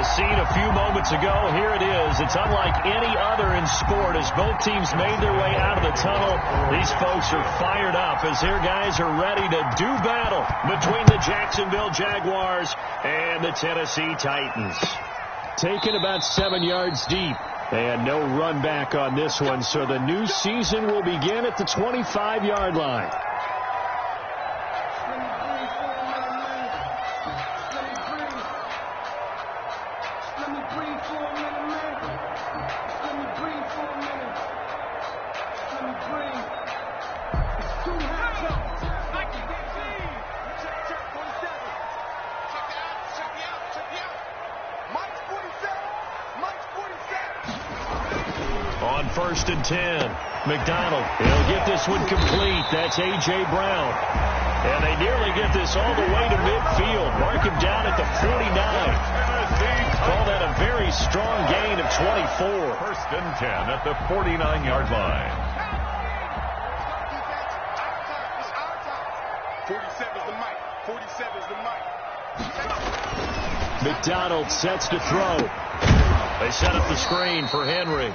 The scene a few moments ago, here it is. It's unlike any other in sport as both teams made their way out of the tunnel. These folks are fired up as their guys are ready to do battle between the Jacksonville Jaguars and the Tennessee Titans. Taken about 7 yards deep. And no run back on this one, so the new season will begin at the 25-yard line. On 1st and 10, McDonald, he'll get this one complete. That's A.J. Brown. And they nearly get this all the way to midfield. Mark him down at the 49. Call that a very strong gain of 24. 1st and 10 at the 49-yard line. 47 is the mic. 47 is the mic. McDonald sets to throw. They set up the screen for Henry.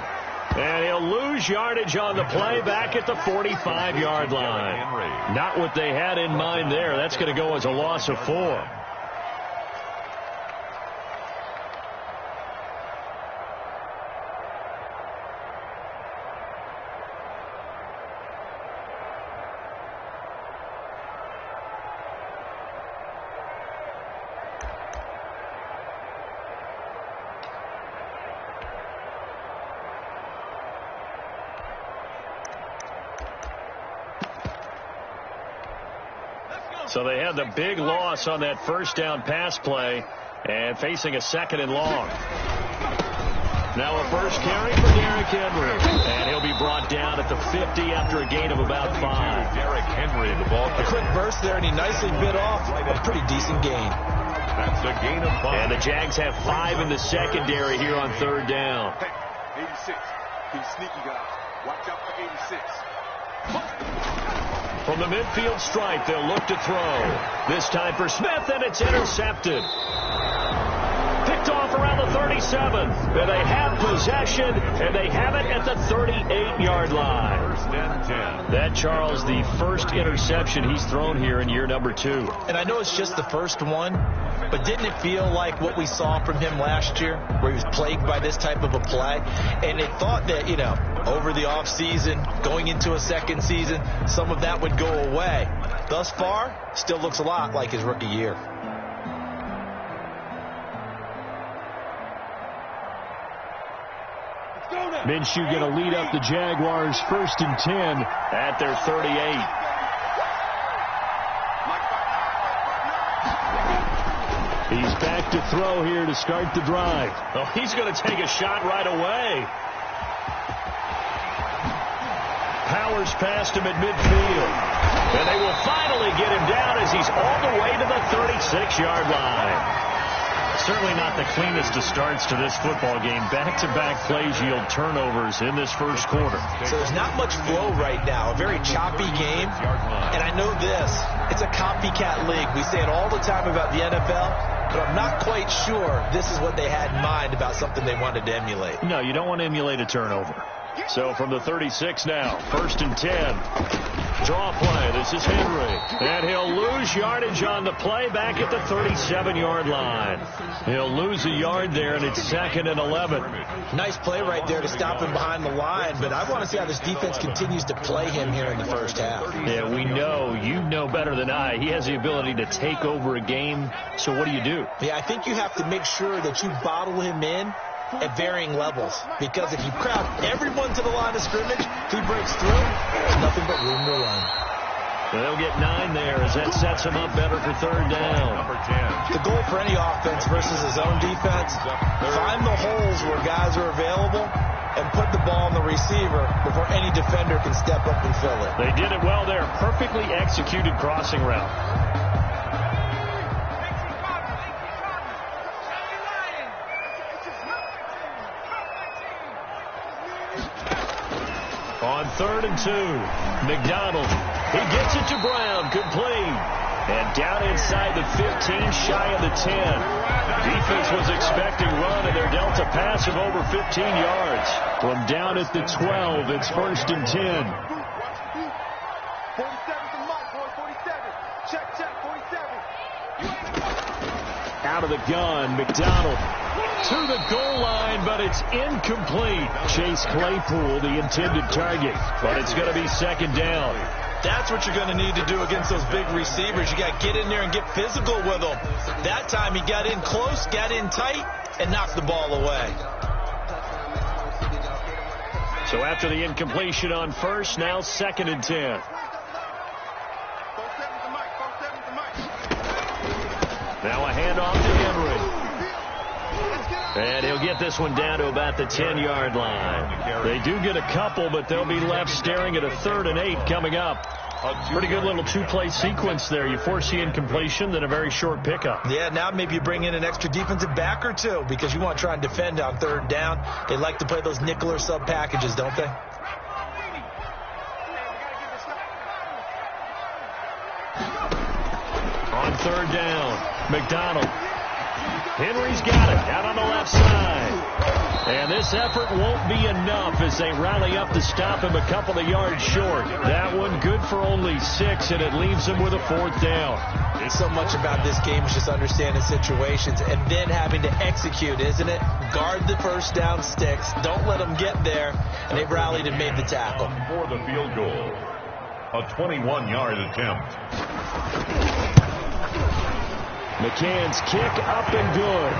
And he'll lose yardage on the play back at the 45-yard line. Not what they had in mind there. That's going to go as a loss of 4. So they had the big loss on that first down pass play and facing a 2nd and long. Now a first carry for Derrick Henry. And he'll be brought down at the 50 after a gain of about 5. Derrick Henry, the ball carrier. A quick burst there, and he nicely bit off a pretty decent gain. That's a gain of 5. And the Jags have 5 in the secondary here on 3rd down. Hey, 86. He's sneaky, guys. Watch out for 86. From the midfield stripe, they'll look to throw. This time for Smith, and it's intercepted. Picked off around the 37. And they have possession, and they have it at the 38-yard line. 1st and 10. That, Charles, the first interception he's thrown here in year number 2. And I know it's just the first one, but didn't it feel like what we saw from him last year, where he was plagued by this type of a play? And it thought that, over the offseason, going into a second season, some of that would go away. Thus far, still looks a lot like his rookie year. Minshew going to lead up the Jaguars 1st and 10 at their 38. He's back to throw here to start the drive. Oh, he's going to take a shot right away. Powers past him at midfield. And they will finally get him down as he's all the way to the 36-yard line. Certainly not the cleanest of starts to this football game. Back-to-back plays yield turnovers in this first quarter. So there's not much flow right now. A very choppy game. And I know this. It's a copycat league. We say it all the time about the NFL, but I'm not quite sure this is what they had in mind about something they wanted to emulate. No, you don't want to emulate a turnover. So from the 36 now, 1st and 10. Draw play. This is Henry. And he'll lose yardage on the play back at the 37-yard line. He'll lose a yard there, and it's 2nd and 11. Nice play right there to stop him behind the line, but I want to see how this defense continues to play him here in the first half. Yeah, we know. You know better than I. He has the ability to take over a game, so what do you do? Yeah, I think you have to make sure that you bottle him in at varying levels, because if you crowd everyone to the line of scrimmage, he breaks through, there's nothing but room to run. They'll get 9 there as that sets him up better for 3rd down. Number 10. The goal for any offense versus his own defense, find the holes where guys are available and put the ball on the receiver before any defender can step up and fill it. They did it well there. Perfectly executed crossing route. On 3rd and 2, McDonald. He gets it to Brown. Complete. And down inside the 15, shy of the 10. Defense was expecting run, and they're dealt a pass of over 15 yards. From down at the 12, it's 1st and 10. 47 to Mike, boy, 47. Check, 47. Out of the gun, McDonald to the goal line, but it's incomplete. Chase Claypool, the intended target, but it's going to be 2nd down. That's what you're going to need to do against those big receivers. You got to get in there and get physical with them. That time he got in close, got in tight, and knocked the ball away. So after the incompletion on 1st, now 2nd and 10. Now a handoff to Henry. And he'll get this one down to about the 10-yard line. They do get a couple, but they'll be left staring at a 3rd and 8 coming up. Pretty good little 2-play sequence there. You force the incompletion, then a very short pickup. Yeah, now maybe you bring in an extra defensive back or two because you want to try and defend on 3rd down. They like to play those nickel or sub packages, don't they? On 3rd down, McDonald. Henry's got it out on the left side. And this effort won't be enough as they rally up to stop him a couple of yards short. That one good for only 6, and it leaves him with a 4th down. So much about this game is just understanding situations and then having to execute, isn't it? Guard the 1st down sticks. Don't let them get there. And they've rallied and made the tackle. For the field goal, a 21-yard attempt. McCann's kick up and good.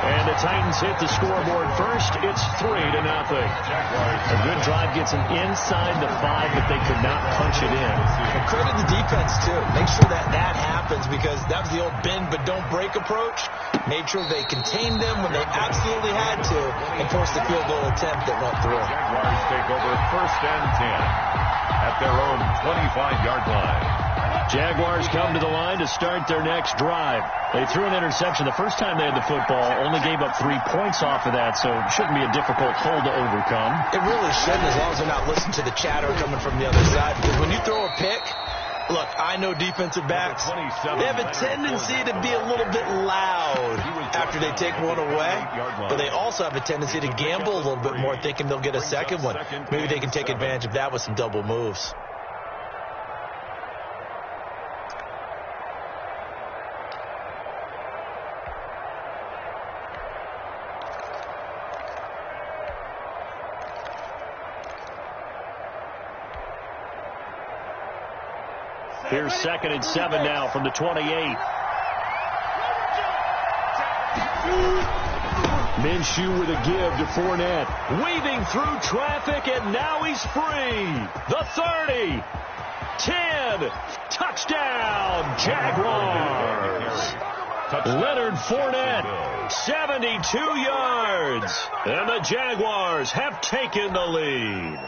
And the Titans hit the scoreboard first. It's 3-0. A good drive gets them inside the 5, but they could not punch it in. And credit the defense, too. Make sure that happens because that was the old bend but don't break approach. Made sure they contained them when they absolutely had to and forced the field goal attempt that went through. Jaguars take over 1st and 10 at their own 25-yard line. Jaguars come to the line to start their next drive. They threw an interception the first time they had the football, only gave up 3 points off of that, so it shouldn't be a difficult hole to overcome. It really shouldn't, as long as they're not listening to the chatter coming from the other side, because when you throw a pick, look, I know defensive backs, they have a tendency to be a little bit loud after they take one away, but they also have a tendency to gamble a little bit more, thinking they'll get a second one. Maybe they can take advantage of that with some double moves. Here's 2nd and 7 now from the 28. Minshew with a give to Fournette. Weaving through traffic, and now he's free. The 30. 10. Touchdown, Jaguars. Leonard Fournette, 72 yards. And the Jaguars have taken the lead.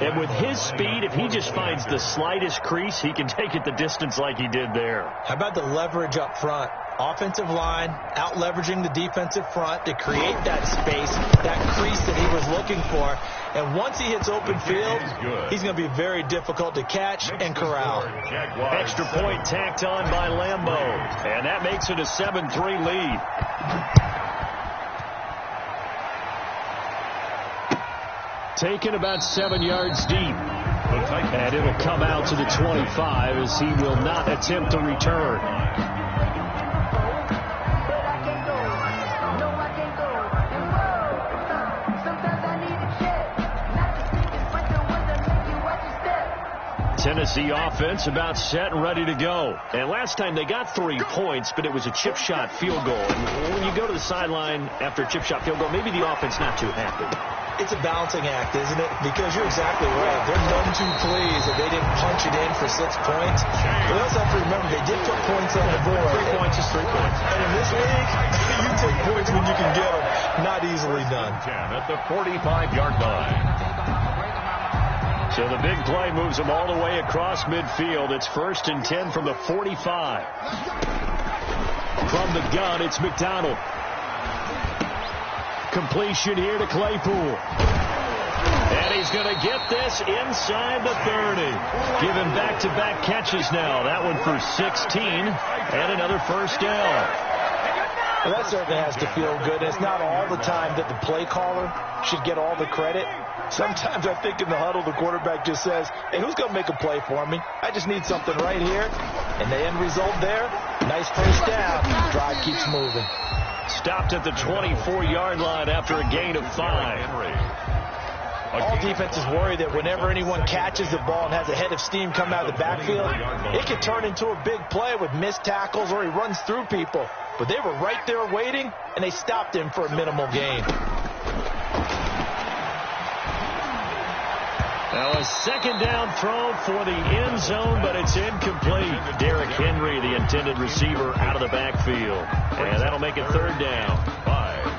And with his speed, if he just finds the slightest crease, he can take it the distance like he did there. How about the leverage up front? Offensive line out-leveraging the defensive front to create that space, that crease that he was looking for. And once he hits open field, he's going to be very difficult to catch and corral. Extra point tacked on by Lambeau. And that makes it a 7-3 lead. Taken about 7 yards deep. And it'll come out to the 25 as he will not attempt to return. Tennessee offense about set and ready to go. And last time they got 3 points, but it was a chip shot field goal. And when you go to the sideline after a chip shot field goal, maybe the offense not too happy. It's a balancing act, isn't it? Because you're exactly right. They're none too pleased that they didn't punch it in for 6 points. But we also have to remember they did put points on the board. 3 points is 3 points. And in this league, you take points when you can get them. Not easily done. 10 at the 45-yard line. So the big play moves them all the way across midfield. It's 1st and 10 from the 45. From the gun, it's McDonald. Completion here to Claypool. And he's going to get this inside the 30. Giving back-to-back catches now. That one for 16 and another first down. Well, that certainly has to feel good. It's not all the time that the play caller should get all the credit. Sometimes I think in the huddle, the quarterback just says, hey, who's going to make a play for me? I just need something right here. And the end result there, nice first down. Drive keeps moving. Stopped at the 24-yard line after a gain of 5. All defenses worry that whenever anyone catches the ball and has a head of steam come out of the backfield, it can turn into a big play with missed tackles or he runs through people. But they were right there waiting, and they stopped him for a minimal gain. Now a second down throw for the end zone, but it's incomplete. Derrick Henry, the intended receiver, out of the backfield. And that'll make it third down. 5.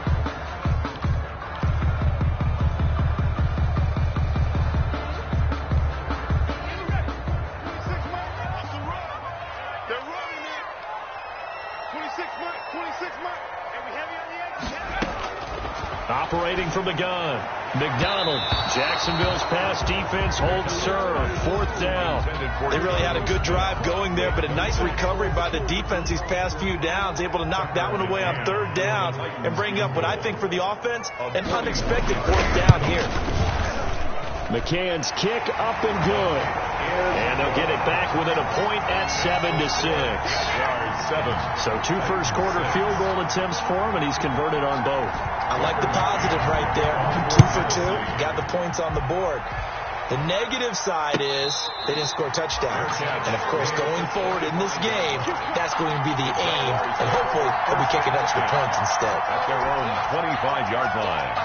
Operating from the gun. McDonald. Jacksonville's pass defense holds serve. Fourth down. They really had a good drive going there, but a nice recovery by the defense these past few downs. Able to knock that one away on third down and bring up what I think for the offense, an unexpected fourth down here. McCann's kick up and good. And they'll get it back within a point at 7-6. So 2 first-quarter field goal attempts for him, and he's converted on both. I like the positive right there. 2 for 2. Got the points on the board. The negative side is they didn't score touchdowns. And, of course, going forward in this game, that's going to be the aim. And hopefully they'll be kicking extra points instead. At their own 25-yard line.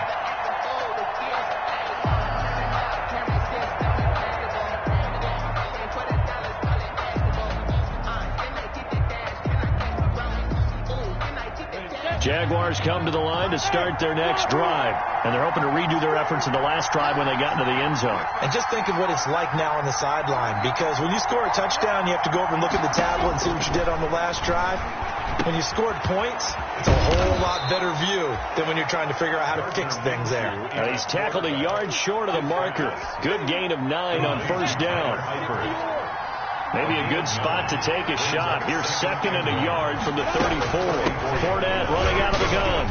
Jaguars come to the line to start their next drive. And they're hoping to redo their efforts in the last drive when they got into the end zone. And just think of what it's like now on the sideline. Because when you score a touchdown, you have to go over and look at the tablet and see what you did on the last drive. When you scored points, it's a whole lot better view than when you're trying to figure out how to fix things there. And he's tackled a yard short of the marker. Good gain of 9 on first down. Maybe a good spot to take a shot. Here's second and a yard from the 34. Fournette running out of the gun.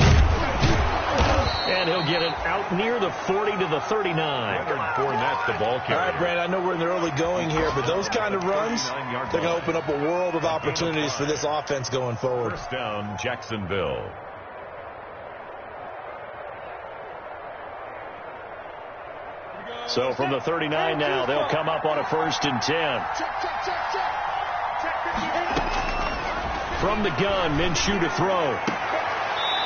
And he'll get it out near the 40 to the 39. Fournette, the ball carrier. All right, Brand, I know we're in the early going here, but those kind of runs, they're going to open up a world of opportunities for this offense going forward. First down, Jacksonville. So from the 39 now, they'll come up on a 1st and 10. From the gun, Minshew to throw.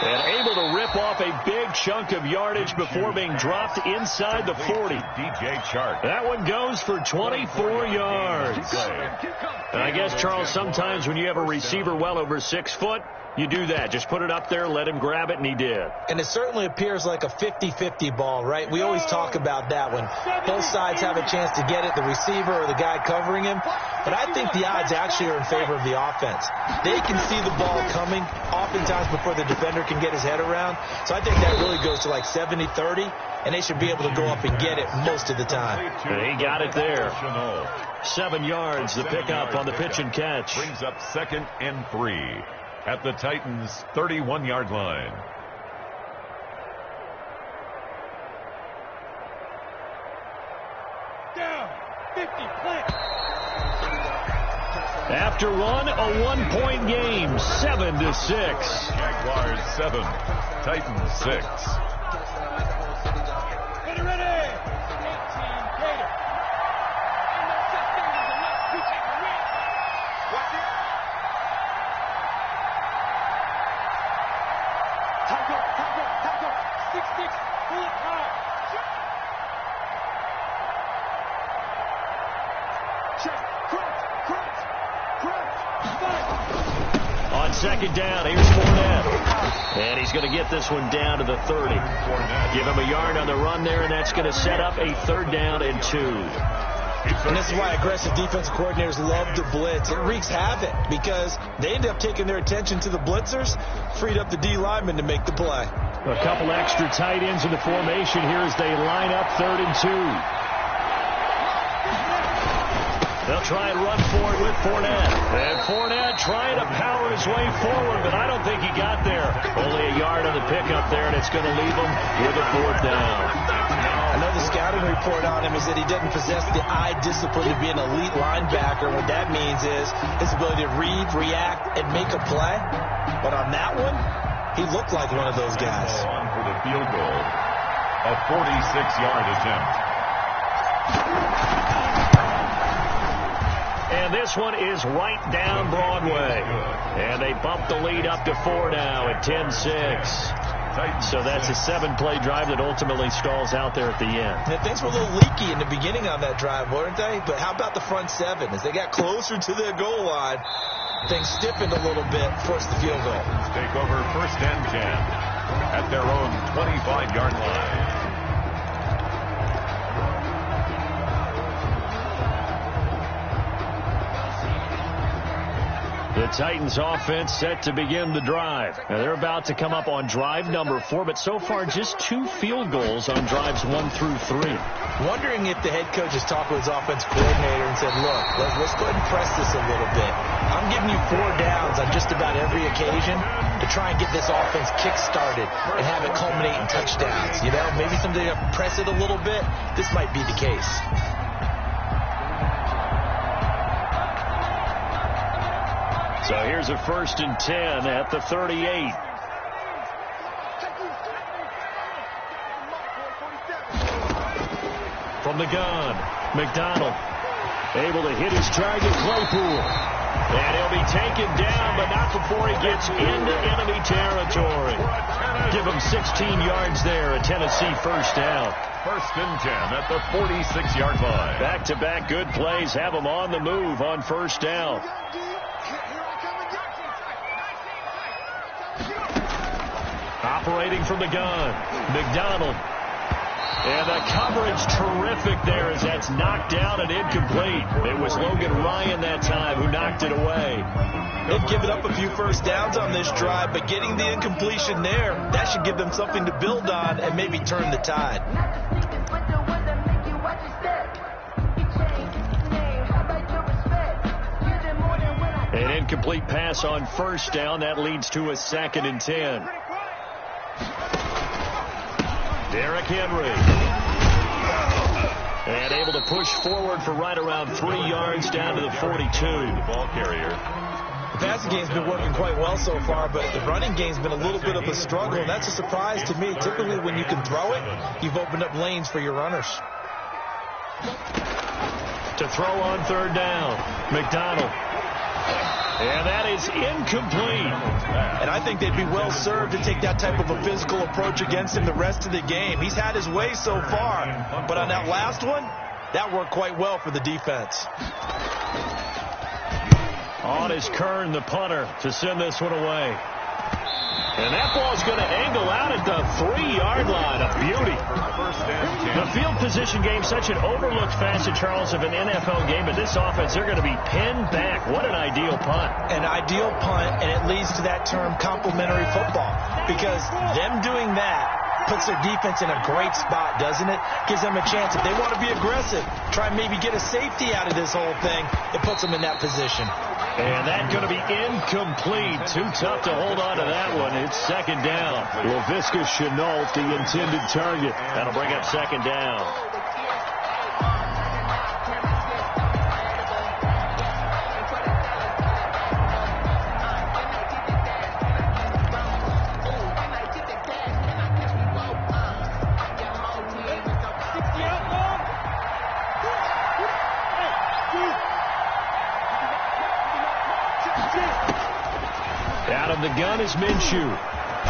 And able to rip off a big chunk of yardage before being dropped inside the 40. DJ Chark. That one goes for 24 yards. And I guess, Charles, sometimes when you have a receiver well over 6 foot, you do that. Just put it up there, let him grab it, and he did. And it certainly appears like a 50-50 ball, right? We always talk about that when both sides have a chance to get it, the receiver or the guy covering him. But I think the odds actually are in favor of the offense. They can see the ball coming oftentimes before the defender can get his head around. So I think that really goes to like 70-30, and they should be able to go up and get it most of the time. And he got it there. 7 yards, the pickup on the pitch and catch. Brings up 2nd and 3 at the Titans' 31-yard line. Down, 50, plant. After run, a 1-point game, 7-6. Jaguars 7, Titans 6. Ready. 18, Gator. Watch it. Tackle. 6-6, pull it high. Check, crunch. On second down, here's Fournette. And he's going to get this one down to the 30. Give him a yard on the run there, and that's going to set up a 3rd down and 2. And this is why aggressive defensive coordinators love to blitz. It wreaks havoc because they end up taking their attention to the blitzers, freed up the D lineman to make the play. A couple extra tight ends in the formation here as they line up 3rd and 2. They'll try and run for it with Fournette. And Fournette trying to power his way forward, but I don't think he got there. Only a yard on the pickup there, and it's going to leave him with a 4th down. I know the scouting report on him is that he doesn't possess the eye discipline to be an elite linebacker. What that means is his ability to read, react, and make a play. But on that one, he looked like one of those guys. On for the field goal. A 46-yard attempt. And this one is right down Broadway. And they bump the lead up to 4 now at 10-6. So that's a 7-play drive that ultimately stalls out there at the end. And things were a little leaky in the beginning on that drive, weren't they? But how about the front 7? As they got closer to their goal line, things stiffened a little bit, forced the field goal. Take over 1st and 10 at their own 25-yard line. The Titans offense set to begin the drive. Now they're about to come up on drive number 4, but so far just 2 field goals on drives 1 through 3. Wondering if the head coach has talked with his offense coordinator and said, look, let's go ahead and press this a little bit. I'm giving you 4 downs on just about every occasion to try and get this offense kick-started and have it culminate in touchdowns. You know, maybe someday you have to press it a little bit. This might be the case. So here's a 1st and 10 at the 38. From the gun, McDonald able to hit his target, Claypool. And he'll be taken down, but not before he gets into enemy territory. Give him 16 yards there, a Tennessee 1st down. 1st and 10 at the 46-yard line. Back-to-back good plays have them on the move on 1st down. Operating from the gun, McDonald. And the coverage terrific there as that's knocked down and incomplete. It was Logan Ryan that time who knocked it away. They've given up a few 1st downs on this drive, but getting the incompletion there, that should give them something to build on and maybe turn the tide. An incomplete pass on 1st down. That leads to a 2nd and 10. Derrick Henry. And able to push forward for right around 3 yards down to the 42. The ball carrier. The passing game's been working quite well so far, but the running game's been a little bit of a struggle, and that's a surprise to me. Typically, when you can throw it, you've opened up lanes for your runners. To throw on 3rd down, McDonald. And that is incomplete. And I think they'd be well served to take that type of a physical approach against him the rest of the game. He's had his way so far, but on that last one, that worked quite well for the defense. On is Kern, the punter, to send this one away. And that ball's going to angle out at the 3-yard line. A beauty. The field position game, such an overlooked facet, Charles, of an NFL game. But this offense, they're going to be pinned back. What an ideal punt. An ideal punt, and it leads to that term complementary football. Because them doing that puts their defense in a great spot, doesn't it? Gives them a chance. If they want to be aggressive, try and maybe get a safety out of this whole thing, it puts them in that position. And that's going to be incomplete. Too tough to hold on to that one. It's 2nd down. Laviska Shenault, the intended target. That'll bring up 2nd down. Out of the gun is Minshew.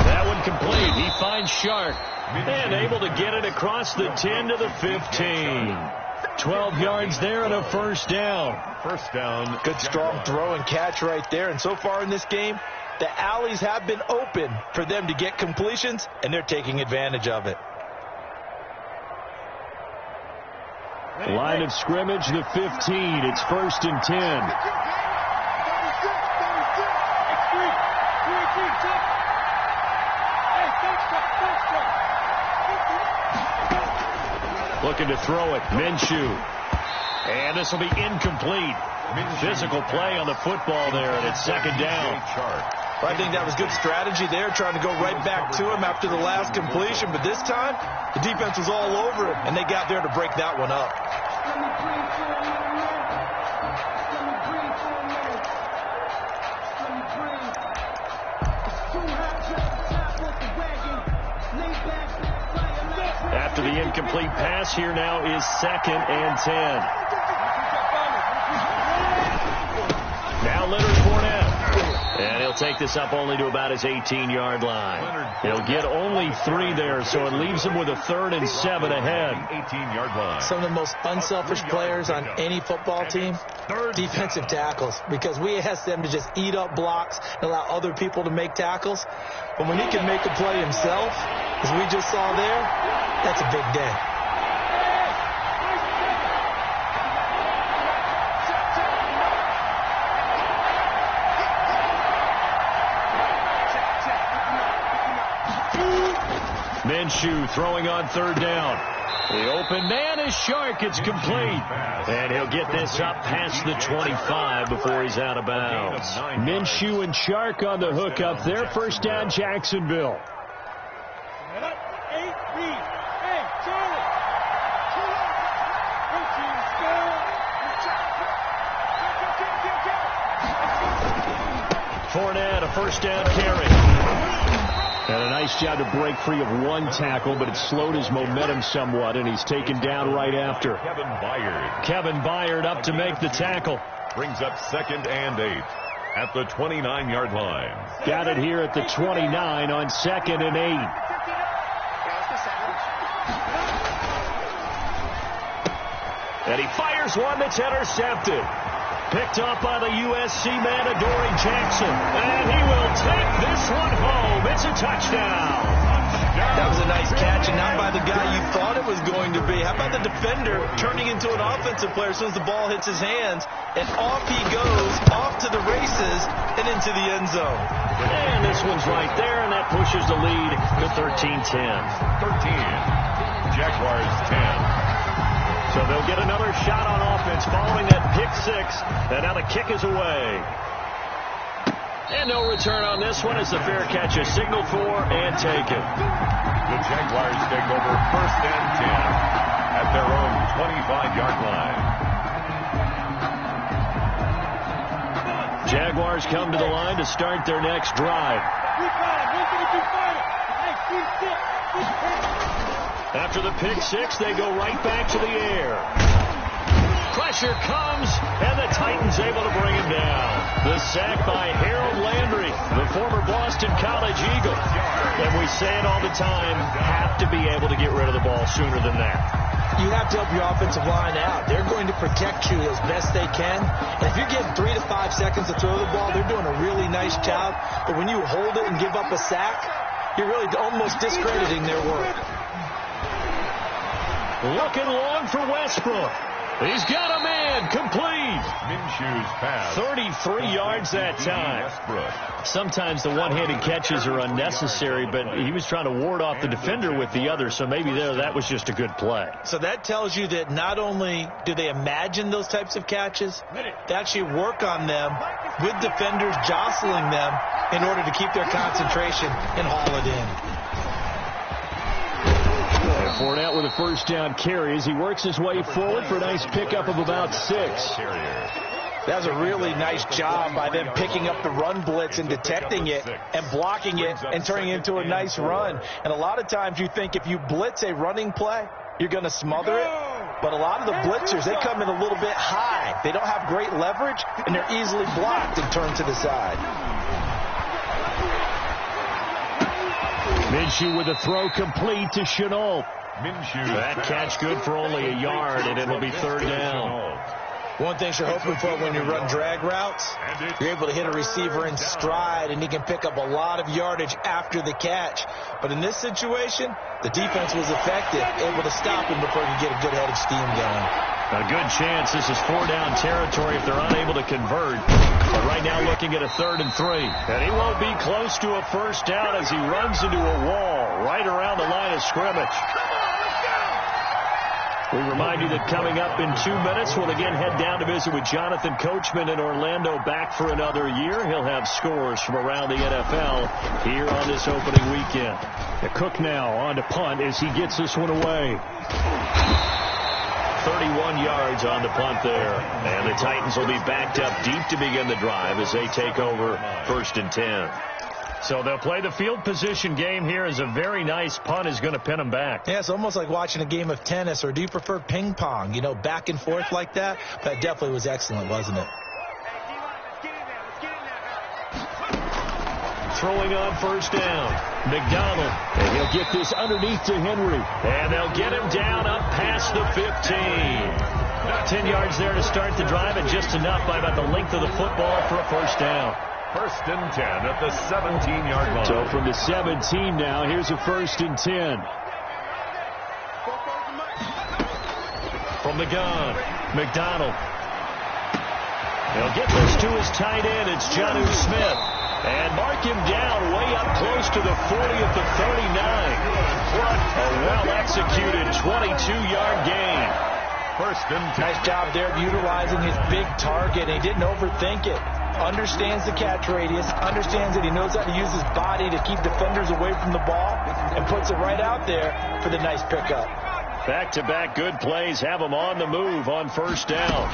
That one complete. He finds Shark. And able to get it across the 10 to the 15. 12 yards there and a 1st down. 1st down. Good strong throw and catch right there. And so far in this game, the alleys have been open for them to get completions, and they're taking advantage of it. Line of scrimmage, the 15. It's 1st and 10. Looking to throw it. Minshew. And this will be incomplete. Physical play on the football there, and it's second down. I think that was good strategy there, trying to go right back to him after the last completion. But this time, the defense was all over it, and they got there to break that one up. After the incomplete pass, here now is second and 10. Now Leonard Fournette. And he'll take this up only to about his 18-yard line. He'll get only 3 there, so it leaves him with a 3rd and 7 ahead. 18-yard line. Some of the most unselfish players on any football team, defensive tackles, because we ask them to just eat up blocks and allow other people to make tackles. But when he can make a play himself, as we just saw there, that's a big day. Minshew throwing on 3rd down. The open man is Shark. It's complete. And he'll get this up past the 25 before he's out of bounds. Minshew and Shark on the hook up there. First down, Jacksonville. Fournette, a first down carry. And a nice job to break free of one tackle, but it slowed his momentum somewhat, and he's taken down right after. Kevin Byard up to make the tackle. Brings up 2nd and 8 at the 29-yard line. Got it here at the 29 on 2nd and 8. And he fires one that's intercepted. Picked up by the USC man, Adoree Jackson. And he will take this one home. It's a touchdown. That was a nice catch, and not by the guy you thought it was going to be. How about the defender turning into an offensive player as soon as the ball hits his hands? And off he goes, off to the races, and into the end zone. And this one's right there, and that pushes the lead to 13-10. 13. Jaguars 10. So they'll get another shot on offense following that pick 6. And now the kick is away. And no return on this one as the fair catch is signaled for and taken. The Jaguars take over 1st and 10 at their own 25-yard line. Jaguars come to the line to start their next drive. After the pick 6, they go right back to the air. Pressure comes, and the Titans able to bring him down. The sack by Harold Landry, the former Boston College Eagle. And we say it all the time, have to be able to get rid of the ball sooner than that. You have to help your offensive line out. They're going to protect you as best they can. And if you're getting 3 to 5 seconds to throw the ball, they're doing a really nice job. But when you hold it and give up a sack, you're really almost discrediting their work. Looking long for Westbrook. He's got a man. Complete. Minshew's pass. 33 yards that time. Westbrook. Sometimes the one-handed catches are unnecessary, but he was trying to ward off the defender with the other, so maybe that was just a good play. So that tells you that not only do they imagine those types of catches, they actually work on them with defenders jostling them in order to keep their concentration and haul it in. Fournette with a first down carry as he works his way forward for a nice pickup of about 6. That was a really nice job by them picking up the run blitz and detecting it and blocking it and turning it into a nice run. And a lot of times you think if you blitz a running play, you're going to smother it. But a lot of the blitzers, they come in a little bit high. They don't have great leverage, and they're easily blocked and turned to the side. Minshew with a throw complete to Chenault. That catch good for only a yard, and it'll be 3rd down. One thing you're hoping for when you run drag routes, you're able to hit a receiver in stride, and he can pick up a lot of yardage after the catch. But in this situation, the defense was effective, able to stop him before he could get a good head of steam going. A good chance this is 4-down territory if they're unable to convert. But right now looking at a 3rd and 3. And he won't be close to a first down as he runs into a wall right around the line of scrimmage. We remind you that coming up in 2 minutes, we'll again head down to visit with Jonathan Coachman in Orlando, back for another year. He'll have scores from around the NFL here on this opening weekend. The Cook now on to punt as he gets this one away. 31 yards on the punt there. And the Titans will be backed up deep to begin the drive as they take over 1st and 10. So they'll play the field position game here as a very nice punt is going to pin them back. Yeah, it's almost like watching a game of tennis, or do you prefer ping pong? You know, back and forth like that? That definitely was excellent, wasn't it? Throwing on 1st down. McDonald. And he'll get this underneath to Henry. And they'll get him down up past the 15. 10 yards there to start the drive, and just enough by about the length of the football for a 1st down. 1st and 10 at the 17-yard line. So from the 17 now, here's a 1st and 10. From the gun, McDonald. He'll get this to his tight end. It's Jonnu Smith. And mark him down way up close to the 40 at the 39. What a well-executed 22-yard gain. 1st and 10. Nice job there of utilizing his big target. He didn't overthink it. Understands the catch radius, understands that he knows how to use his body to keep defenders away from the ball, and puts it right out there for the nice pickup. Back-to-back good plays have him on the move on 1st down.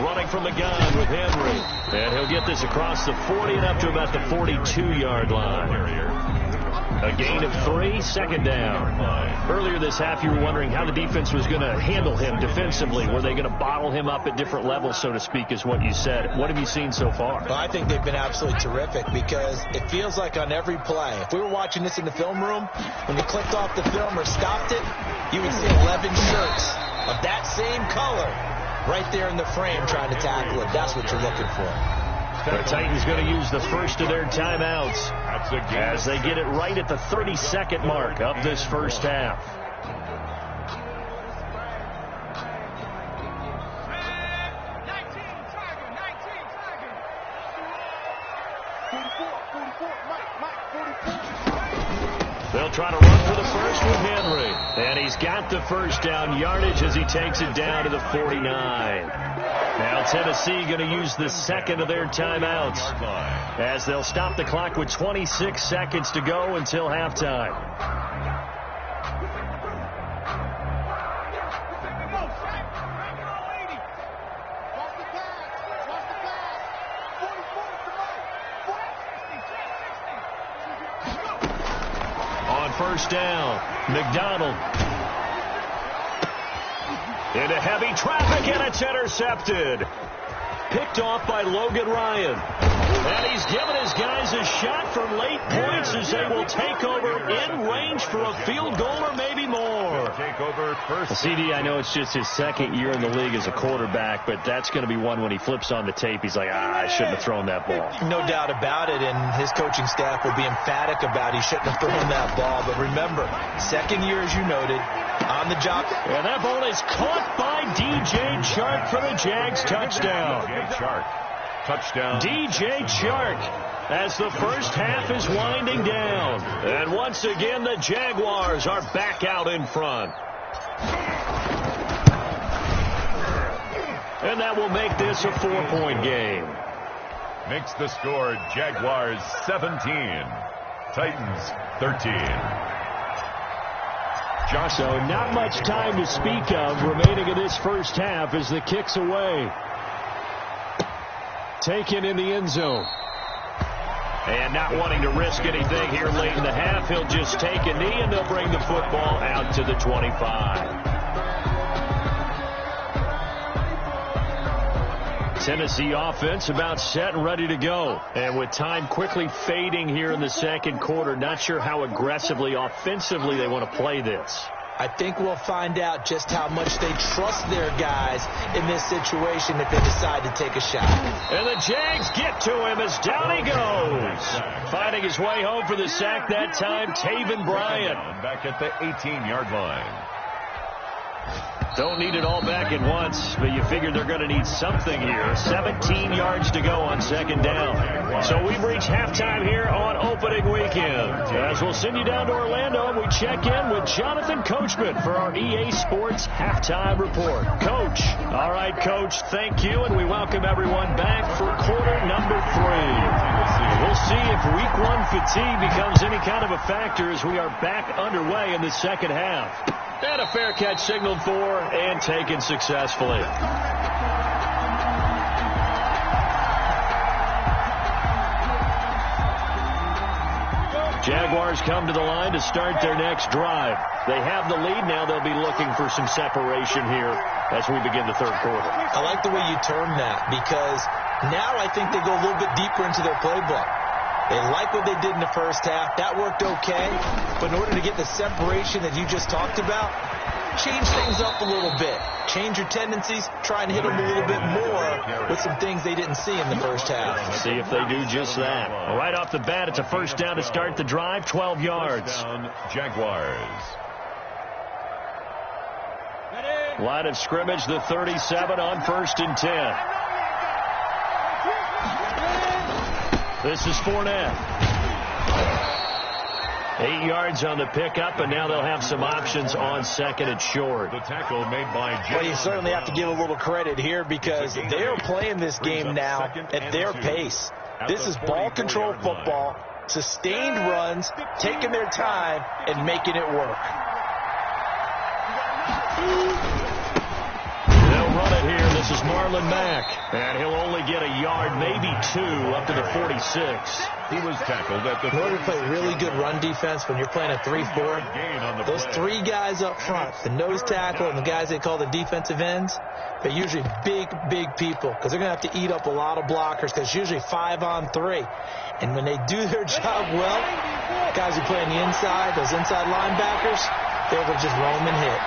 Running from the gun with Henry. And he'll get this across the 40 and up to about the 42-yard line. A gain of 3, 2nd down. Earlier this half, you were wondering how the defense was going to handle him defensively. Were they going to bottle him up at different levels, so to speak, is what you said. What have you seen so far? Well, I think they've been absolutely terrific, because it feels like on every play, if we were watching this in the film room, when you clicked off the film or stopped it, you would see 11 shirts of that same color right there in the frame trying to tackle it. That's what you're looking for. The Titans going to use the first of their timeouts as they get it right at the 32nd mark of this first half. They'll try to run for the first with Henry. And he's got the 1st down yardage as he takes it down to the 49. Now Tennessee going to use the 2nd of their timeouts as they'll stop the clock with 26 seconds to go until halftime. On 1st down, McDonald. Into heavy traffic, and it's intercepted. Picked off by Logan Ryan. And he's given his guys a shot for late points as they will take over in range for a field goal or maybe more. Take over 1st. CD, I know it's just his 2nd year in the league as a quarterback, but that's going to be one when he flips on the tape. He's like, I shouldn't have thrown that ball. No doubt about it, and his coaching staff will be emphatic about he shouldn't have thrown that ball. But remember, 2nd year, as you noted, on the job. And that ball is caught by DJ Chark for the Jags touchdown. DJ Chark. Touchdown. DJ Chark as the first half is winding down. And once again, the Jaguars are back out in front. And that will make this a 4-point game. Makes the score Jaguars 17, Titans 13. So not much time to speak of remaining in this first half as the kick's away. Taken in the end zone. And not wanting to risk anything here late in the half, he'll just take a knee and they'll bring the football out to the 25. Tennessee offense about set and ready to go. And with time quickly fading here in the 2nd quarter, not sure how aggressively, offensively they want to play this. I think we'll find out just how much they trust their guys in this situation if they decide to take a shot. And the Jags get to him as down he goes. Finding his way home for the sack that time, Taven Bryan. Back at the 18-yard line. Don't need it all back at once, but you figure they're going to need something here. 17 yards to go on second down. So we've reached halftime here on opening weekend. As we'll send you down to Orlando, and we check in with Jonathan Coachman for our EA Sports Halftime Report. Coach. All right, Coach, thank you, and we welcome everyone back for quarter number 3. We'll see if week 1 fatigue becomes any kind of a factor as we are back underway in the second half. And a fair catch signaled for and taken successfully. Jaguars come to the line to start their next drive. They have the lead. Now they'll be looking for some separation here as we begin the third quarter. I like the way you term that, because now I think they go a little bit deeper into their playbook. They like what they did in the first half. That worked okay. But in order to get the separation that you just talked about, change things up a little bit. Change your tendencies. Try and hit them a little bit more with some things they didn't see in the first half. See if they do just that. Right off the bat, it's a first down to start the drive, 12 yards. Jaguars. Line of scrimmage, the 37 on 1st and 10. This is Fournette. 8 yards on the pickup, and now they'll have some options on second and short. The tackle made by Well, you certainly have to give a little credit here, because they are playing this game now at their pace. This is ball control football, sustained runs, taking their time, and making it work. They'll run it here. This is Marlon Mack. And he'll only get a yard, maybe 2, up to the 46. He was tackled at the... In order to play really good run defense when you're playing a 3-4, those 3 guys up front, the nose tackle and the guys they call the defensive ends, they're usually big people, because they're going to have to eat up a lot of blockers, because it's usually 5-on-3. And when they do their job well, guys who play on the inside, those inside linebackers, they're able to just roam and hit.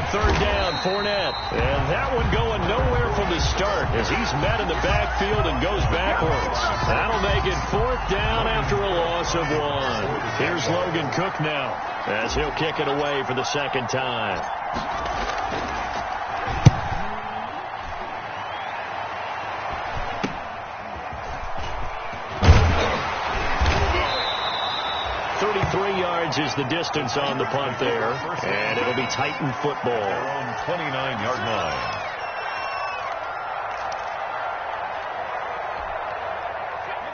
Third down, Fournette. And that one going nowhere from the start as he's met in the backfield and goes backwards. That'll make it 4th down after a loss of 1. Here's Logan Cook now as he'll kick it away for the second time. Is the distance on the punt there, and it'll be Titan football. On 29-yard line.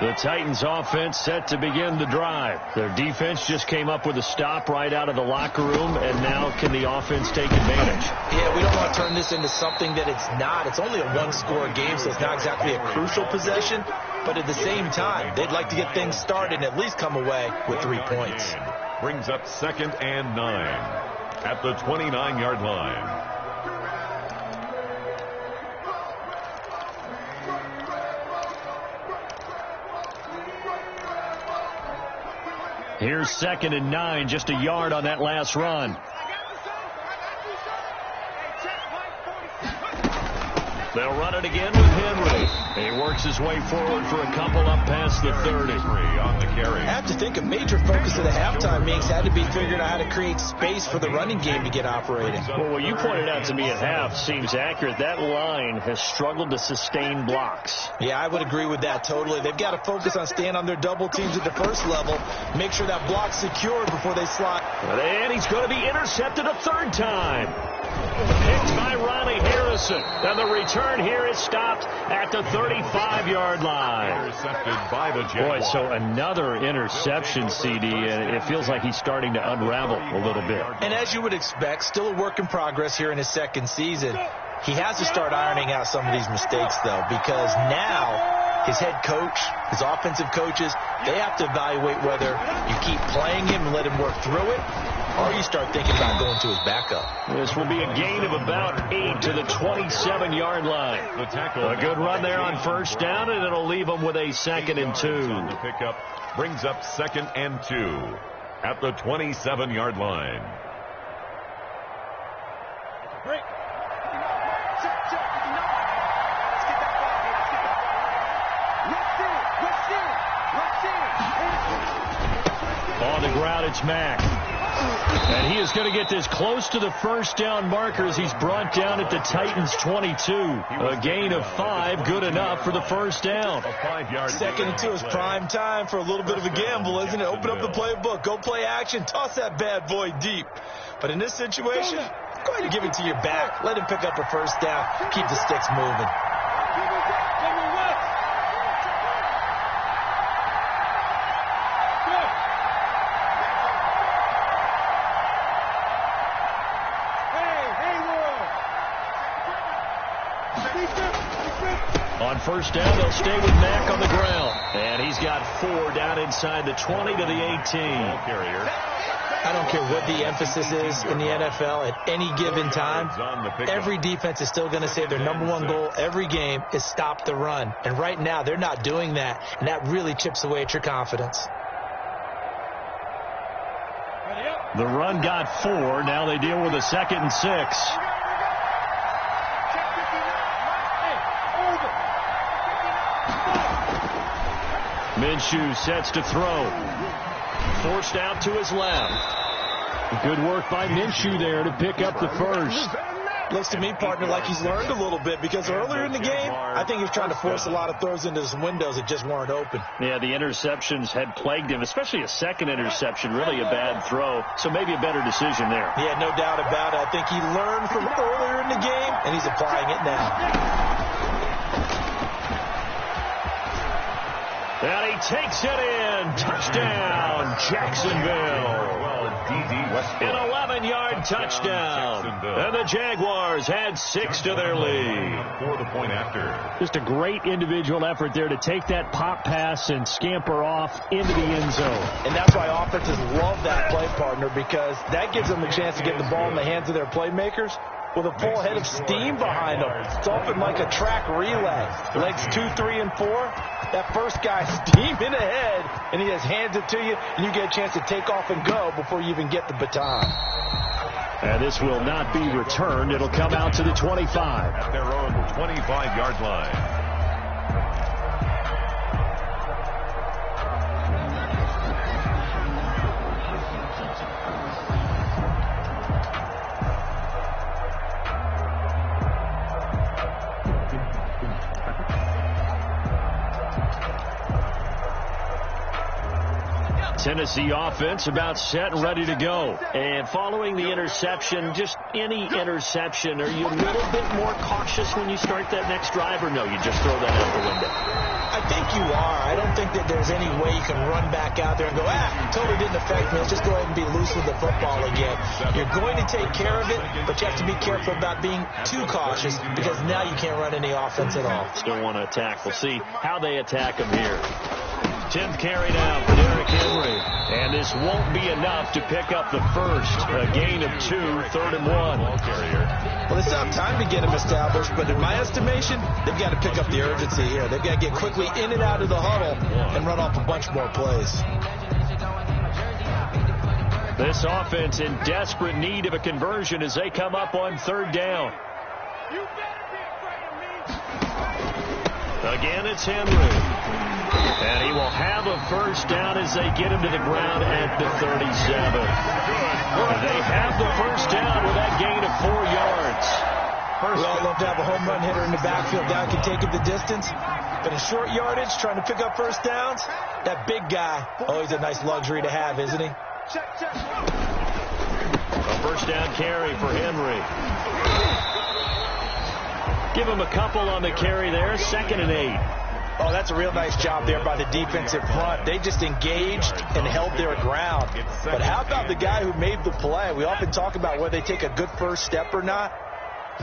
The Titans offense set to begin the drive. Their defense just came up with a stop right out of the locker room, and now can the offense take advantage? Yeah, we don't want to turn this into something that it's not. It's only a 1-score game, so it's not exactly a crucial possession. But at the same time, they'd like to get things started and at least come away with 3 points. Brings up 2nd and 9 at the 29-yard line. Here's 2nd and 9, just a yard on that last run. They'll run it again with Henry. He works his way forward for a couple up past the 30. On the carry. I have to think a major focus of the halftime meetings had to be figuring out how to create space for the running game to get operating. Well, what you pointed out to me at half seems accurate. That line has struggled to sustain blocks. Yeah, I would agree with that totally. They've got to focus on staying on their double teams at the first level, make sure that block's secured before they slide. And he's going to be intercepted a 3rd time. Picked by Riley Harrison. And the return here is stopped at the 35-yard line. Intercepted by the Jaguars. Boy, so another interception, CD, and it feels like he's starting to unravel a little bit. And as you would expect, still a work in progress here in his 2nd season. He has to start ironing out some of these mistakes, though, because now his head coach, his offensive coaches, they have to evaluate whether you keep playing him and let him work through it, or you start thinking about going to his backup. This will be a gain of about 8 to the 27-yard line. The tackle. A good run there on 1st down, and it'll leave them with a 2nd and 2. The pickup brings up 2nd and 2 at the 27-yard line. Break. Check, 59. Let's get that ball. Let's get that ball. Let's see it. Let's see it. Let's see it. On the ground, it's Mack. And he is going to get this close to the first down marker as he's brought down at the Titans' 22. A gain of 5, good enough for the first down. 2nd and 2 is prime time for a little bit of a gamble, isn't it? Open up the playbook, go play action, toss that bad boy deep. But in this situation, go ahead and give it to your back. Let him pick up a first down. Keep the sticks moving. On first down, they'll stay with Mack on the ground. And he's got 4 down inside the 20 to the 18. I don't care what the emphasis is in the NFL at any given time. Every defense is still going to say their number 1 goal every game is stop the run. And right now, they're not doing that. And that really chips away at your confidence. The run got 4. Now they deal with a 2nd and 6. Minshew sets to throw. Forced out to his left. Good work by Minshew there to pick up the first. Looks to me, partner, like he's learned a little bit because earlier in the game, I think he was trying to force a lot of throws into his windows that just weren't open. Yeah, the interceptions had plagued him, especially a second interception, really a bad throw. So maybe a better decision there. Yeah, no doubt about it. I think he learned from earlier in the game, and he's applying it now. And he takes it in. Touchdown, Jacksonville. An 11-yard touchdown. And the Jaguars had 6 to their lead. For the point after. Just a great individual effort there to take that pop pass and scamper off into the end zone. And that's why offenses love that play, partner, because that gives them a chance to get the ball in the hands of their playmakers with a full head of steam behind them. It's often like a track relay. Legs 2, 3, and 4. That first guy steaming ahead, and he just hands it to you, and you get a chance to take off and go before you even get the baton. And this will not be returned. It'll come out to the 25. At their own 25-yard line. Tennessee offense about set and ready to go. And following the interception, just any interception, are you a little bit more cautious when you start that next drive, or no, you just throw that out the window? I think you are. I don't think that there's any way you can run back out there and go, totally didn't affect me. Let's just go ahead and be loose with the football again. You're going to take care of it, but you have to be careful about being too cautious because now you can't run any offense at all. Still want to attack. We'll see how they attack him here. 10th carry down for Derrick Henry. And this won't be enough to pick up the first. A gain of 2, 3rd and 1. Well, they still have time to get him established, but in my estimation, they've got to pick up the urgency here. They've got to get quickly in and out of the huddle and run off a bunch more plays. This offense in desperate need of a conversion as they come up on 3rd down. Again, it's Henry. And he will have a first down as they get him to the ground at the 37. They have the first down with that gain of 4 yards. We all love to have a home run hitter in the backfield down can take it the distance. But in short yardage, trying to pick up first downs, that big guy, always a nice luxury to have, isn't he? A first down carry for Henry. Give him a couple on the carry there. 2nd and 8. Oh, that's a real nice job there by the defensive front. They just engaged and held their ground. But how about the guy who made the play? We often talk about whether they take a good first step or not.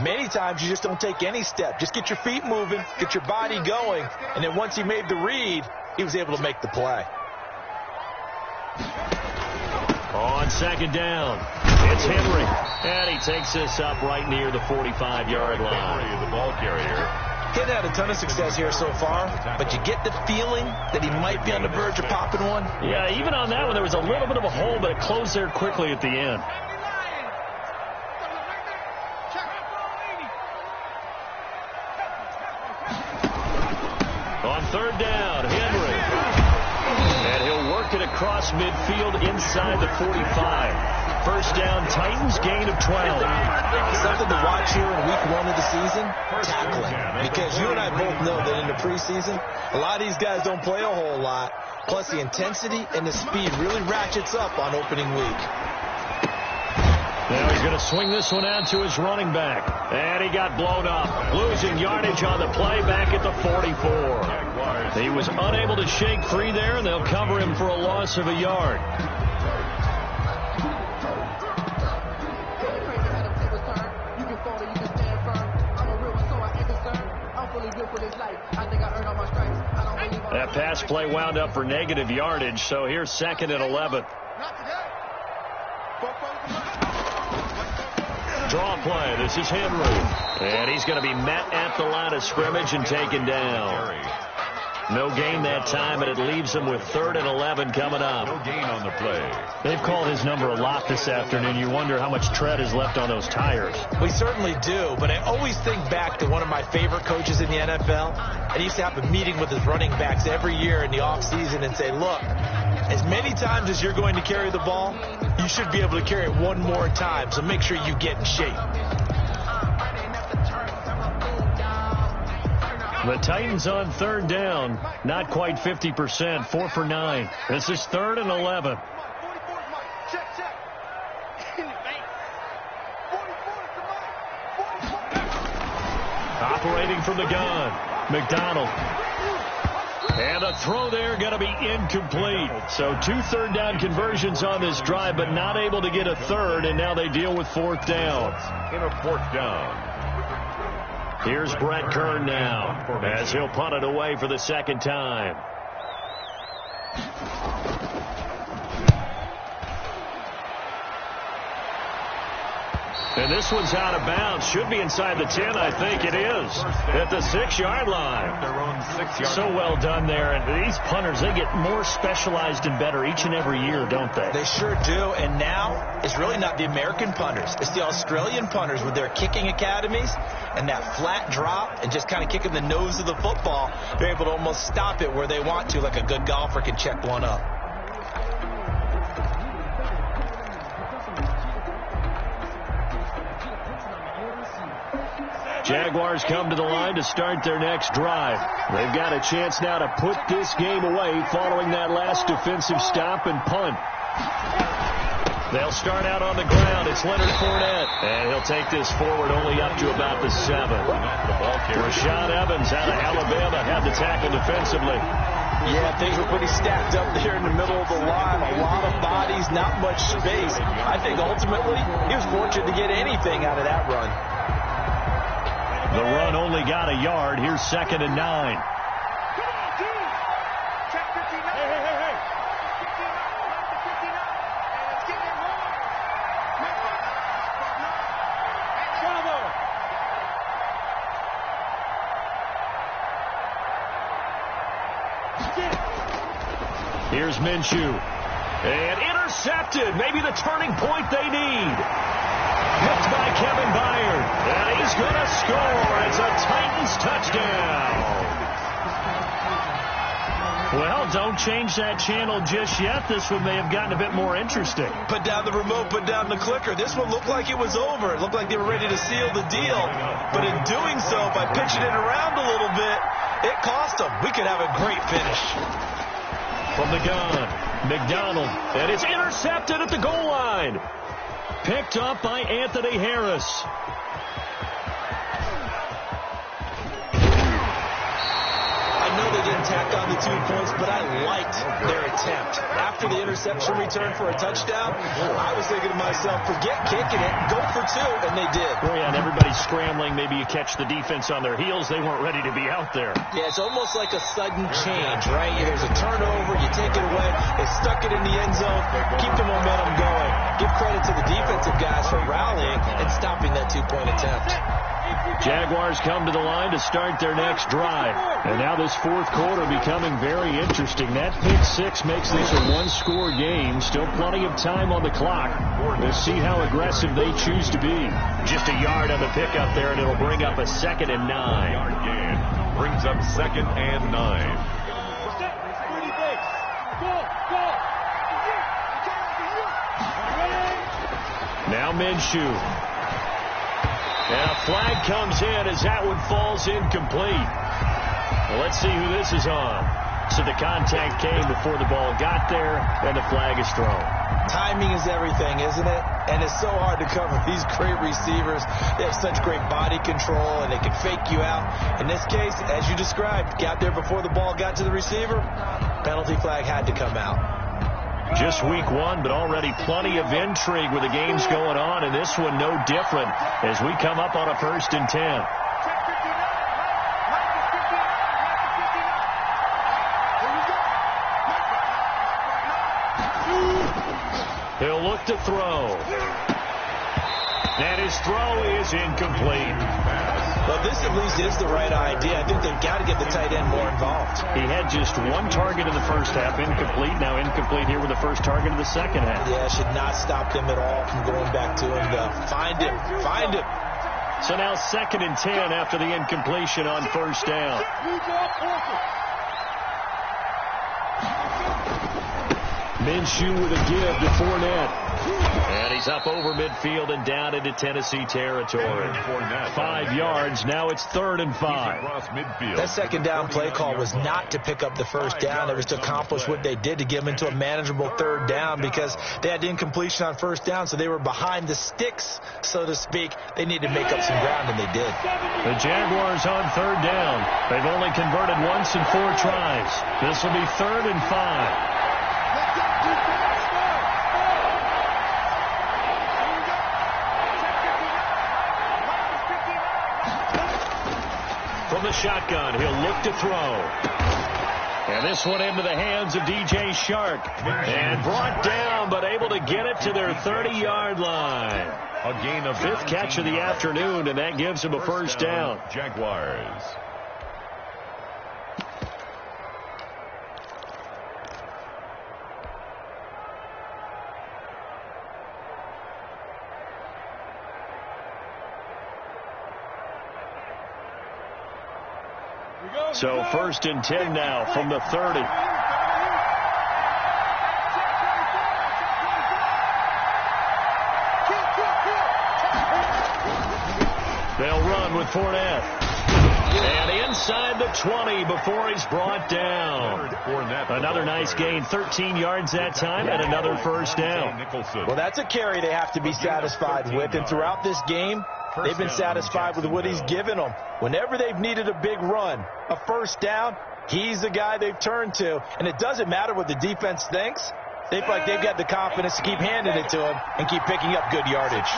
Many times you just don't take any step. Just get your feet moving, get your body going, and then once he made the read, he was able to make the play. On 2nd down, it's Henry. And he takes this up right near the 45-yard line. The ball carrier. He's had a ton of success here so far, but you get the feeling that he might be on the verge of popping one. Yeah, even on that one, there was a little bit of a hole, but it closed there quickly at the end. On 3rd down, Henry. And he'll work it across midfield inside the 45. First down, Titans, gain of 12. Something to watch here in week 1 of the season, tackling. Because you and I both know that in the preseason, a lot of these guys don't play a whole lot. Plus, the intensity and the speed really ratchets up on opening week. Now he's going to swing this one out to his running back. And he got blown up. Losing yardage on the play back at the 44. He was unable to shake free there, and they'll cover him for a loss of a yard. That pass play wound up for negative yardage, so here's 2nd and 11. Draw play. This is Henry. And he's going to be met at the line of scrimmage and taken down. No gain that time, and it leaves him with 3rd and 11 coming up. No gain on the play. They've called his number a lot this afternoon. You wonder how much tread is left on those tires. We certainly do, but I always think back to one of my favorite coaches in the NFL. And he used to have a meeting with his running backs every year in the offseason and say, look, as many times as you're going to carry the ball, you should be able to carry it one more time, so make sure you get in shape. The Titans on 3rd down, not quite 50%, 4 for 9. This is 3rd and 11. Operating from the gun, McDonald. And a throw there going to be incomplete. So 2 3rd down conversions on this drive, but not able to get a 3rd, and now they deal with 4th down. In a 4th down. Here's Brett Kern now as he'll punt it away for the 2nd time. And this one's out of bounds. Should be inside the 10, I think it is. At the 6-yard line. Their own 6-yard. So well done there. And these punters, they get more specialized and better each and every year, don't they? They sure do. And now it's really not the American punters. It's the Australian punters with their kicking academies and that flat drop and just kind of kicking the nose of the football. They're able to almost stop it where they want to, like a good golfer can check one up. Jaguars come to the line to start their next drive. They've got a chance now to put this game away following that last defensive stop and punt. They'll start out on the ground. It's Leonard Fournette. And he'll take this forward only up to about the 7. Rashad Evans out of Alabama had the tackle defensively. Yeah, things were pretty stacked up there in the middle of the line. A lot of bodies, not much space. I think ultimately he was fortunate to get anything out of that run. The run only got a yard. Here's 2nd and 9. Here's Minshew. And intercepted. Maybe the turning point they need. Picked by Kevin Byard. And he's going to score. It's a Titans touchdown. Well, don't change that channel just yet. This one may have gotten a bit more interesting. Put down the remote, put down the clicker. This one looked like it was over. It looked like they were ready to seal the deal. But in doing so, by pitching it around a little bit, it cost them. We could have a great finish. From the gun, McDonald. And it's intercepted at the goal line. Picked up by Anthony Harris. I know they didn't tack on the 2 points, but I liked their attempt. After the interception return for a touchdown, I was thinking to myself, forget kicking it, go for 2, and they did. Well, yeah, and everybody's scrambling. Maybe you catch the defense on their heels. They weren't ready to be out there. Yeah, it's almost like a sudden change, right? There's a turnover, you take it away, they stuck it in the end zone, keep the momentum going. Give credit to the defensive guys for rallying and stopping that 2-point attempt. Jaguars come to the line to start their next drive. And now this 4th quarter becoming very interesting. That pick 6 makes this a 1-score game. Still plenty of time on the clock. We'll see how aggressive they choose to be. Just a yard on the pickup there, and it'll bring up a 2nd and 9. Yard gain brings up 2nd and 9. Minshew. And a flag comes in as that one falls incomplete. Well, let's see who this is on. So the contact came before the ball got there, and the flag is thrown. Timing is everything, isn't it? And it's so hard to cover these great receivers. They have such great body control, and they can fake you out. In this case, as you described, got there before the ball got to the receiver. Penalty flag had to come out. Just week one, but already plenty of intrigue with the games going on, and this one no different as we come up on a 1st and 10. He'll look to throw. And his throw is incomplete. Well, this at least is the right idea. I think they've got to get the tight end more involved. He had just one target in the first half, incomplete. Now incomplete here with the first target of the second half. Yeah, should not stop them at all from going back to him, though. Find him. Find him. So now 2nd and 10 after the incompletion on 1st down. Minshew with a give to Fournette. And he's up over midfield and down into Tennessee territory. 5 yards. Now it's 3rd and 5. That 2nd down play call was not to pick up the 1st down. It was to accomplish what they did, to get them into a manageable 3rd down, because they had incompletion on 1st down, so they were behind the sticks, so to speak. They needed to make up some ground, and they did. The Jaguars on 3rd down. They've only converted once in 4 tries. This will be 3rd and 5. From the shotgun, he'll look to throw. And this one into the hands of DJ Shark. And brought down, but able to get it to their 30-yard line. A gain of 5th catch of the afternoon, and that gives him a 1st down. Jaguars. So 1st and 10 now from the 30. They'll run with Fournette. And inside the 20 before he's brought down. Another nice gain, 13 yards that time, and another 1st down. Well, that's a carry they have to be satisfied with, and throughout this game, they've been satisfied with what he's given them. Whenever they've needed a big run, a 1st down, he's the guy they've turned to. And it doesn't matter what the defense thinks. They feel like they've got the confidence to keep handing it to him and keep picking up good yardage.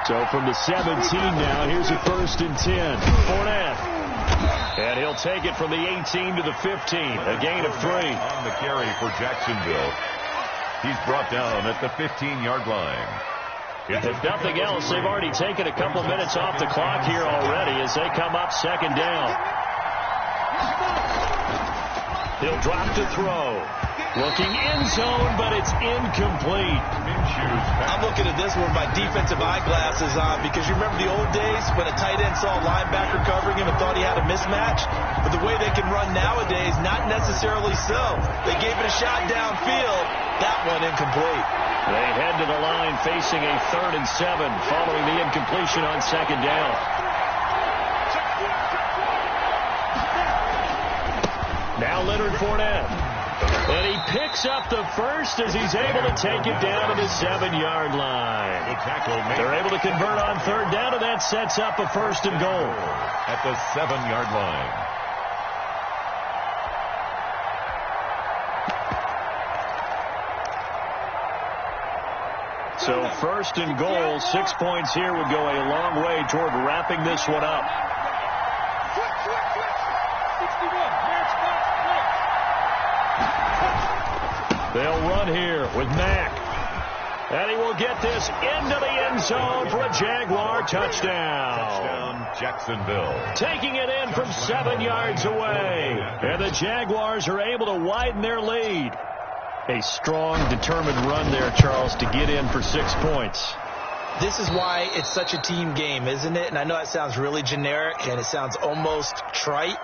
So from the 17 now, here's a 1st and 10. Fournette. And he'll take it from the 18 to the 15. A gain of 3. On the carry for Jacksonville. He's brought down at the 15-yard line. If nothing else, they've already taken a couple minutes off the clock here already as they come up 2nd down. He'll drop to throw. Looking end zone, but it's incomplete. I'm looking at this with my defensive eyeglasses on, because you remember the old days when a tight end saw a linebacker covering him and thought he had a mismatch? But the way they can run nowadays, not necessarily so. They gave it a shot downfield. That one incomplete. They head to the line facing a 3rd and 7 following the incompletion on 2nd down. Now Leonard Fournette. And he picks up the 1st as he's able to take it down to the 7-yard line. They're able to convert on 3rd down, and that sets up a 1st and goal. At the 7-yard line. So 1st and goal, 6 points here would go a long way toward wrapping this one up. They'll run here with Mack. And he will get this into the end zone for a Jaguar touchdown. Touchdown, Jacksonville. Taking it in from 7 yards away. And the Jaguars are able to widen their lead. A strong, determined run there, Charles, to get in for 6 points. This is why it's such a team game, isn't it? And I know that sounds really generic and it sounds almost trite,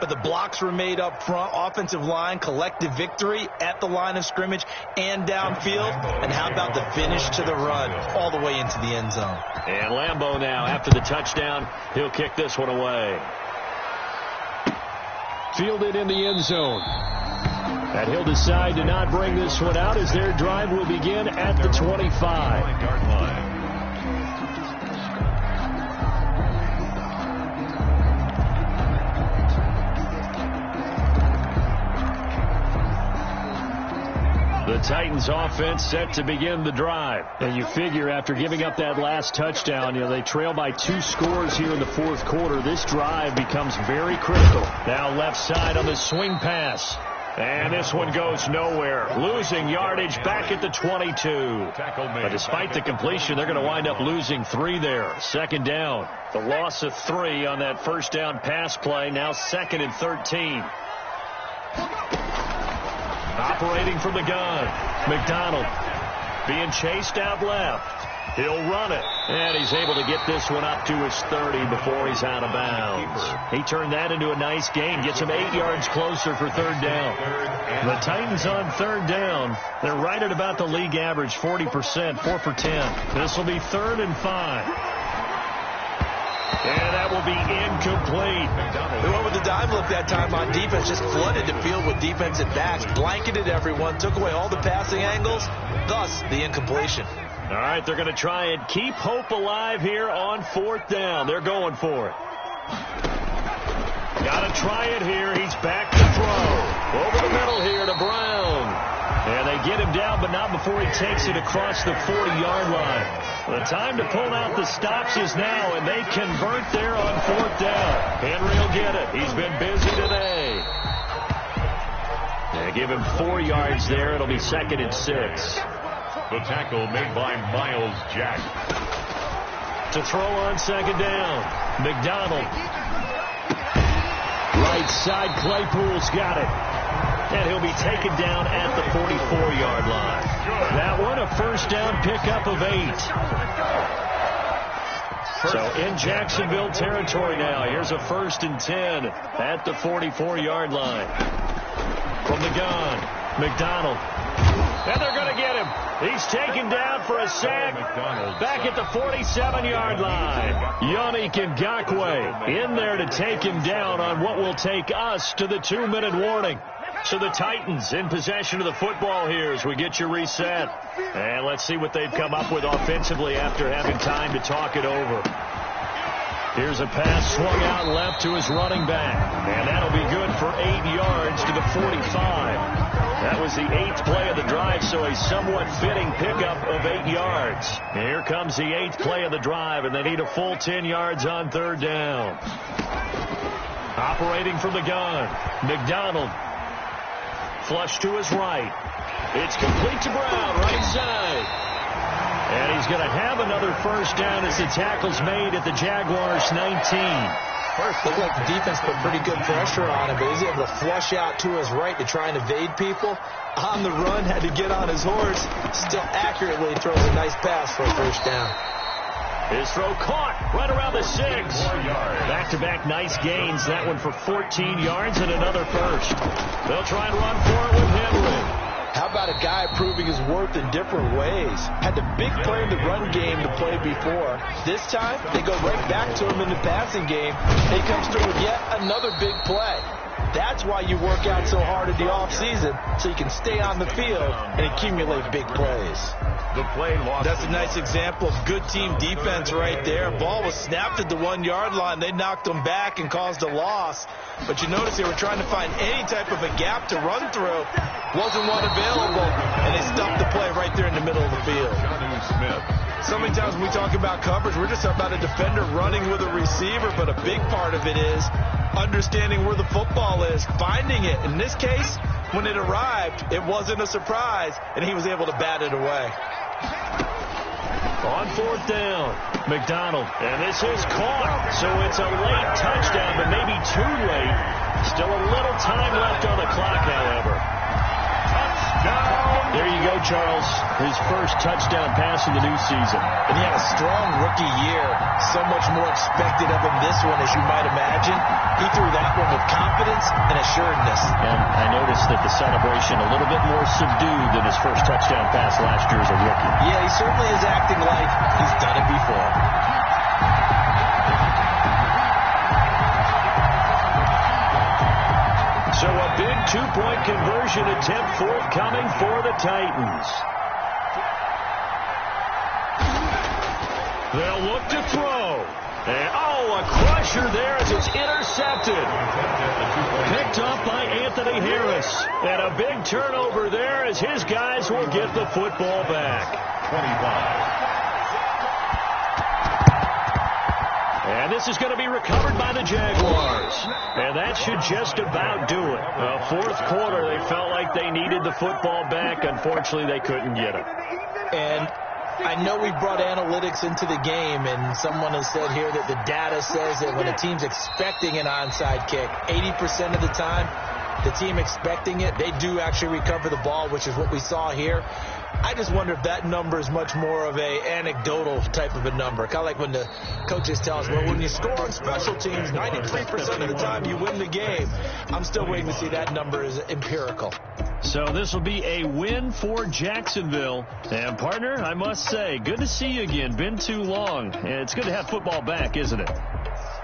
but the blocks were made up front. Offensive line, collective victory at the line of scrimmage and downfield. And how about the finish to the run all the way into the end zone? And Lambeau now, after the touchdown, he'll kick this one away. Fielded in the end zone. And he'll decide to not bring this one out as their drive will begin at the 25-yard line. The Titans offense set to begin the drive. And you figure after giving up that last touchdown, they trail by 2 scores here in the fourth quarter. This drive becomes very critical. Now left side on the swing pass. And this one goes nowhere. Losing yardage back at the 22. But despite the completion, they're going to wind up losing 3 there. Second down. The loss of 3 on that first down pass play. Now 2nd and 13. Operating from the gun. McDonald being chased out left. He'll run it. And he's able to get this one up to his 30 before he's out of bounds. He turned that into a nice gain. Gets him 8 yards closer for third down. The Titans on third down. They're right at about the league average, 40%, 4 for 10. This will be 3rd and 5. And that will be incomplete. They went with the dime look that time on defense, just flooded the field with defensive backs, blanketed everyone, took away all the passing angles, thus the incompletion. All right, they're going to try and keep hope alive here on 4th down. They're going for it. Got to try it here. He's back to throw. Over the middle here to Brown. And they get him down, but not before he takes it across the 40-yard line. The time to pull out the stops is now, and they convert there on 4th down. Henry will get it. He's been busy today. They give him 4 yards there. It'll be 2nd and 6. The tackle made by Miles Jack. To throw on 2nd down. McDonald. Right side, Claypool's got it. And he'll be taken down at the 44-yard line. That one, a first down pickup of 8. So in Jacksonville territory now. Here's a 1st and 10 at the 44-yard line. From the gun, McDonald. And they're going to get him. He's taken down for a sack back at the 47-yard line. Yannick Ngakoue in there to take him down on what will take us to the 2-minute warning. So the Titans in possession of the football here as we get you reset. And let's see what they've come up with offensively after having time to talk it over. Here's a pass swung out left to his running back. And that'll be good for 8 yards to the 45. That was the 8th play of the drive, so a somewhat fitting pickup of 8 yards. And here comes the 8th play of the drive, and they need a full 10 yards on 3rd down. Operating from the gun, McDonald. Flush to his right. It's complete to Brown, right side. And he's going to have another first down as the tackle's made at the Jaguars' 19. First, looked like the defense put pretty good pressure on him, but he's able to flush out to his right to try and evade people. On the run, had to get on his horse. Still accurately throws a nice pass for a first down. His throw caught right around the 6. Back-to-back nice gains. That one for 14 yards and another first. They'll try and run for it with Henry. How about a guy proving his worth in different ways? Had the big play in the run game to play before. This time, they go right back to him in the passing game. He comes through with yet another big play. That's why you work out so hard in the offseason, so you can stay on the field and accumulate big plays. The play lost. That's a nice example of good team defense right there. Ball was snapped at the 1-yard line. They knocked them back and caused a loss. But you notice they were trying to find any type of a gap to run through. Wasn't one available, and they stopped the play right there in the middle of the field. So many times when we talk about coverage, we're just talking about a defender running with a receiver, but a big part of it is understanding where the football is, finding it. In this case, when it arrived, it wasn't a surprise, and he was able to bat it away. On 4th down, McDonald. And this is caught. So it's a late touchdown, but maybe too late. Still a little time left on the clock, however. Touchdown! There you go, Charles, his first touchdown pass of the new season. And he had a strong rookie year. So much more expected of him this one, as you might imagine. He threw that one with confidence and assuredness. And I noticed that the celebration a little bit more subdued than his first touchdown pass last year as a rookie. Yeah, he certainly is acting like he's done it before. So a big two-point conversion attempt forthcoming for the Titans. They'll look to throw. And, a crusher there as it's intercepted. Picked up by Anthony Harris. And a big turnover there as his guys will get the football back. 25. And this is going to be recovered by the Jaguars. And that should just about do it. Fourth quarter, they felt like they needed the football back. Unfortunately, they couldn't get it. And I know we brought analytics into the game, and someone has said here that the data says that when a team's expecting an onside kick, 80% of the time, the team expecting it, they do actually recover the ball, which is what we saw here. I just wonder if that number is much more of a anecdotal type of a number. Kind of like when the coaches tell us, well, when you score on special teams, 93% of the time you win the game. I'm still waiting to see that number is empirical. So this will be a win for Jacksonville. And, partner, I must say, good to see you again. Been too long. And it's good to have football back, isn't it?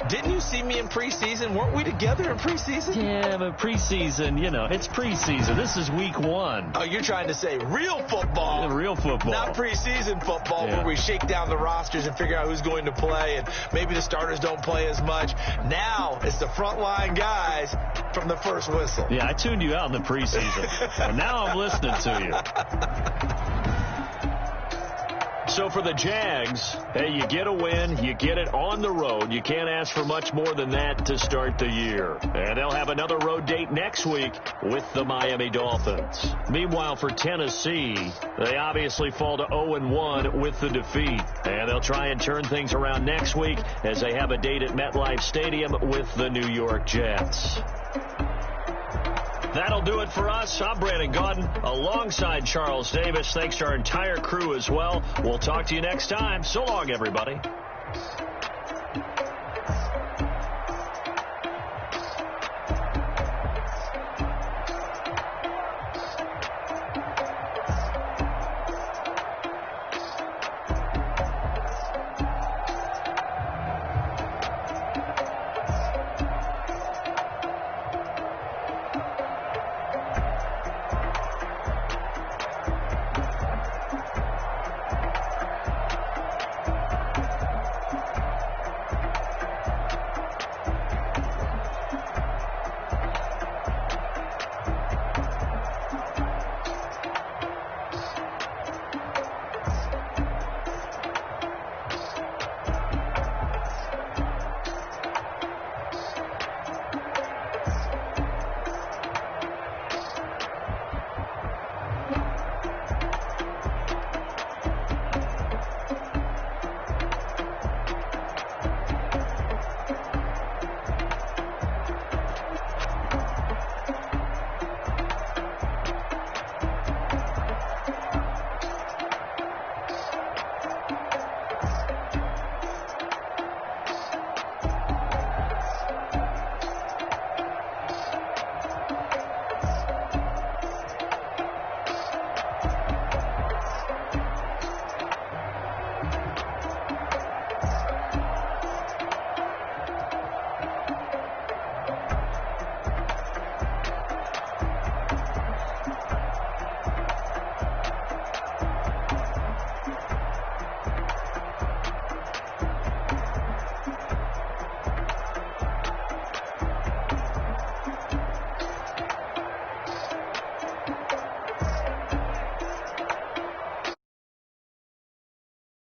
Didn't you see me in preseason? Weren't we together in preseason? Yeah, but preseason, it's preseason. This is week 1. Oh, you're trying to say real football. Real football. Not preseason football, where we shake down the rosters and figure out who's going to play, and maybe the starters don't play as much. Now it's the frontline guys from the first whistle. Yeah, I tuned you out in the preseason. And now I'm listening to you. So for the Jags, hey, you get a win, you get it on the road. You can't ask for much more than that to start the year. And they'll have another road date next week with the Miami Dolphins. Meanwhile, for Tennessee, they obviously fall to 0-1 with the defeat. And they'll try and turn things around next week as they have a date at MetLife Stadium with the New York Jets. That'll do it for us. I'm Brandon Gaudin alongside Charles Davis. Thanks to our entire crew as well. We'll talk to you next time. So long, everybody.